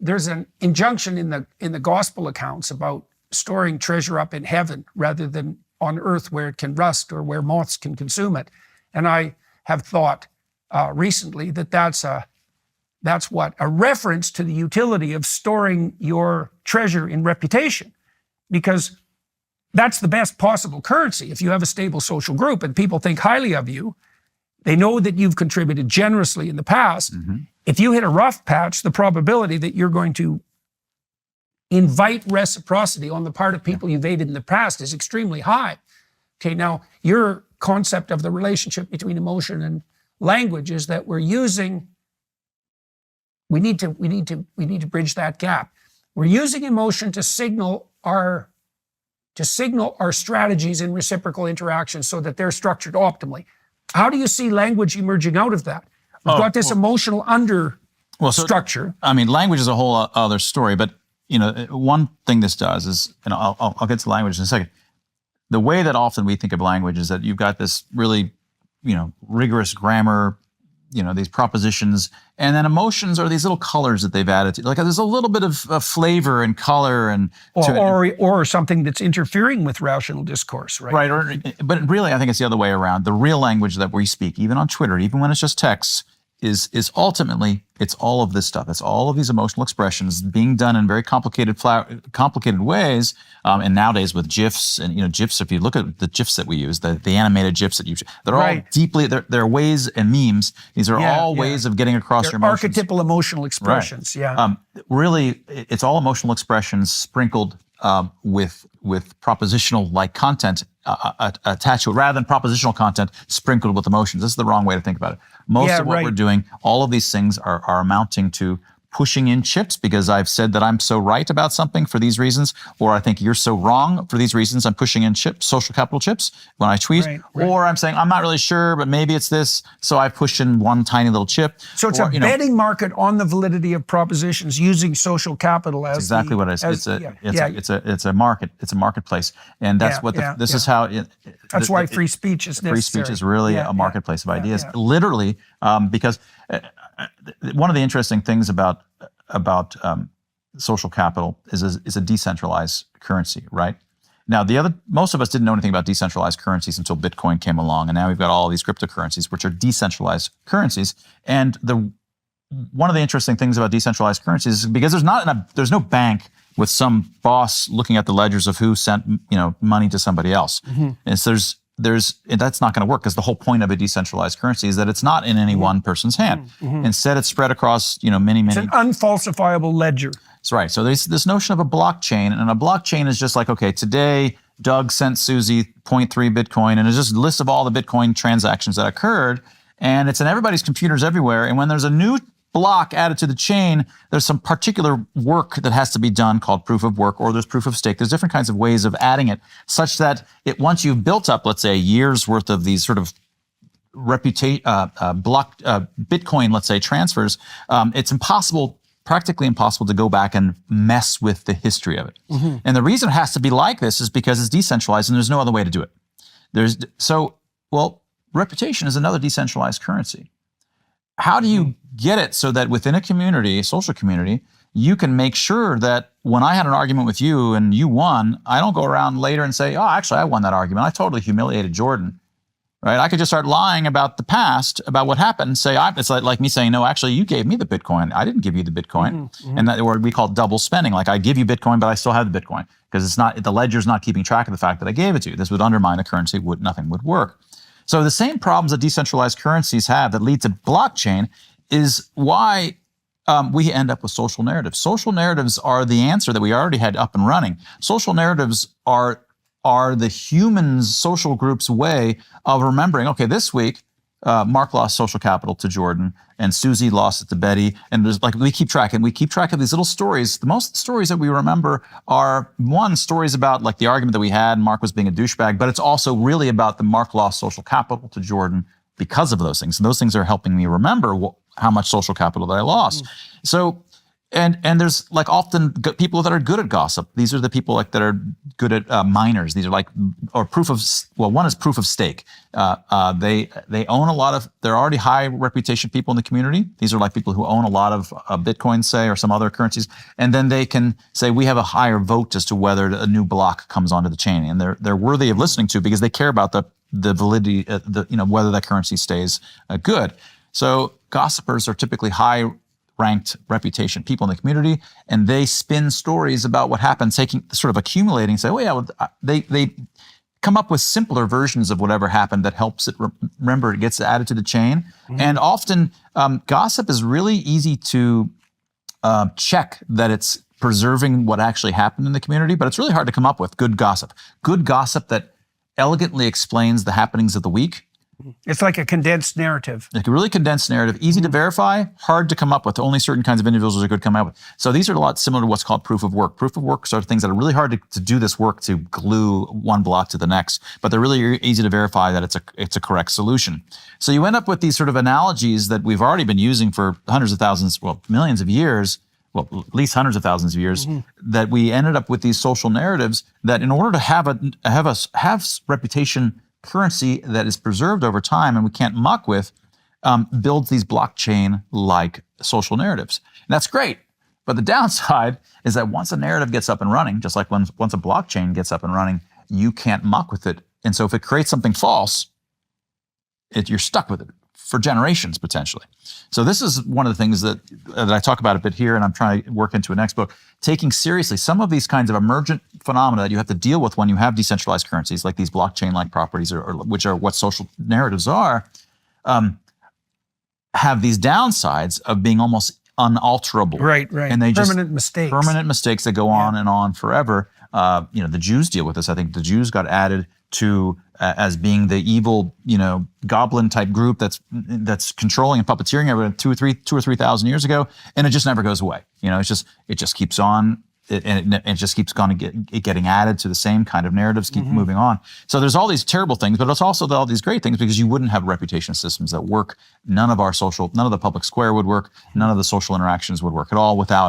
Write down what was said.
there's an injunction in the gospel accounts about storing treasure up in heaven rather than on earth where it can rust or where moths can consume it. And I have thought recently that's a reference to the utility of storing your treasure in reputation, because that's the best possible currency. If you have a stable social group and people think highly of you, they know that you've contributed generously in the past. If you hit a rough patch, the probability that you're going to invite reciprocity on the part of people you've aided in the past is extremely high. Okay, now your concept of the relationship between emotion and language is that we need to bridge that gap. We're using emotion to signal our strategies in reciprocal interactions so that they're structured optimally. How do you see language emerging out of that? We've got this emotional structure. I mean, language is a whole other story, but one thing this does is, and I'll get to language in a second. The way that often we think of language is that you've got this really, rigorous grammar, these propositions, and then emotions are these little colors that they've added to. Like there's a little bit of flavor and color or something that's interfering with rational discourse, right? Right. But really, I think it's the other way around. The real language that we speak, even on Twitter, even when it's just text, is ultimately, it's all of this stuff. It's all of these emotional expressions being done in very complicated ways. And nowadays with GIFs and, GIFs, if you look at the GIFs that we use, the animated GIFs that they're all deeply, they're ways and memes. These are all ways of getting across your emotions. Archetypal emotional expressions, really, it's all emotional expressions sprinkled with propositional-like content attached to it, rather than propositional content sprinkled with emotions. This is the wrong way to think about it. Most of what we're doing, all of these things are amounting to pushing in chips because I've said that I'm so right about something for these reasons, or I think you're so wrong for these reasons. I'm pushing in chips, social capital chips, when I tweet, or I'm saying I'm not really sure, but maybe it's this, so I push in one tiny little chip. So it's a betting market on the validity of propositions using social capital as exactly what it is. It's a market. It's a marketplace, and that's this is how. That's why free speech is necessary. Free speech is really a marketplace of ideas, literally, because. One of the interesting things about social capital is a decentralized currency, right? Now, most of us didn't know anything about decentralized currencies until Bitcoin came along, and now we've got all these cryptocurrencies, which are decentralized currencies. And one of the interesting things about decentralized currencies is because there's no bank with some boss looking at the ledgers of who sent money to somebody else, and so that's not going to work, because the whole point of a decentralized currency is that it's not in any one person's hand. Instead, it's spread across many. It's an unfalsifiable ledger. That's right. So there's this notion of a blockchain, and a blockchain is just like, okay, today Doug sent Susie 0.3 Bitcoin, and it's just a list of all the Bitcoin transactions that occurred, and it's in everybody's computers everywhere. And when there's a new block added to the chain, there's some particular work that has to be done called proof of work, or there's proof of stake. There's different kinds of ways of adding it, such that once you've built up, let's say, a year's worth of these sort of Bitcoin, let's say, transfers, it's practically impossible to go back and mess with the history of it. And the reason it has to be like this is because it's decentralized and there's no other way to do it. Reputation is another decentralized currency. How do you get it so that within a community, a social community, you can make sure that when I had an argument with you and you won, I don't go around later and say, oh, actually, I won that argument. I totally humiliated Jordan, right? I could just start lying about the past, about what happened, and say, it's like me saying, no, actually, you gave me the Bitcoin. I didn't give you the Bitcoin. And that word we call double spending. Like, I give you Bitcoin, but I still have the Bitcoin, because the ledger's not keeping track of the fact that I gave it to you. This would undermine the currency. Nothing would work. So the same problems that decentralized currencies have that lead to blockchain is why we end up with social narratives. Social narratives are the answer that we already had up and running. Social narratives are the human's social group's way of remembering, okay, this week, Mark lost social capital to Jordan, and Susie lost it to Betty, and there's we keep track of these little stories. Most stories that we remember are, one, stories about the argument that we had, Mark was being a douchebag, but it's also really about the Mark lost social capital to Jordan because of those things. And those things are helping me remember how much social capital that I lost. So And there's like often people that are good at gossip. These are the people like that are good at miners. These are like, or one is proof of stake. They own a lot of, they're already high reputation people in the community. These are like people who own a lot of Bitcoin, say, or some other currencies. And then they can say, we have a higher vote as to whether a new block comes onto the chain. And they're worthy of listening to because they care about the validity, whether that currency stays good. So gossipers are typically high ranked reputation people in the community, and they spin stories about what happened, accumulating, say, oh yeah, they come up with simpler versions of whatever happened that helps it remember, it gets added to the chain. And often gossip is really easy to check that it's preserving what actually happened in the community, but it's really hard to come up with good gossip that elegantly explains the happenings of the week. It's like a condensed narrative. Like a really condensed narrative, easy to verify, hard to come up with. Only certain kinds of individuals are good to come up with. So these are a lot similar to what's called proof of work. Proof of work are things that are really hard to do this work to glue one block to the next, but they're really easy to verify that it's a correct solution. So you end up with these sort of analogies that we've already been using for hundreds of thousands, millions of years, at least hundreds of thousands of years, that we ended up with these social narratives that in order to have reputation currency that is preserved over time and we can't muck with, builds these blockchain-like social narratives. And that's great. But the downside is that once a narrative gets up and running, just like once a blockchain gets up and running, you can't muck with it. And so if it creates something false, you're stuck with it for generations, potentially. So this is one of the things that I talk about a bit here, and I'm trying to work into a next book, taking seriously some of these kinds of emergent phenomena that you have to deal with when you have decentralized currencies, like these blockchain-like properties, or which are what social narratives are, have these downsides of being almost unalterable. Right. And they permanent mistakes that go on and on forever. The Jews deal with this. I think the Jews got added to as being the evil, goblin type group that's controlling and puppeteering everyone 2,000 or 3,000 years ago, and it just never goes away. It just keeps on, and it just keeps getting added to the same kind of narratives, keep moving on. So there's all these terrible things, but it's also all these great things because you wouldn't have reputation systems that work. None of the public square would work. None of the social interactions would work at all without it.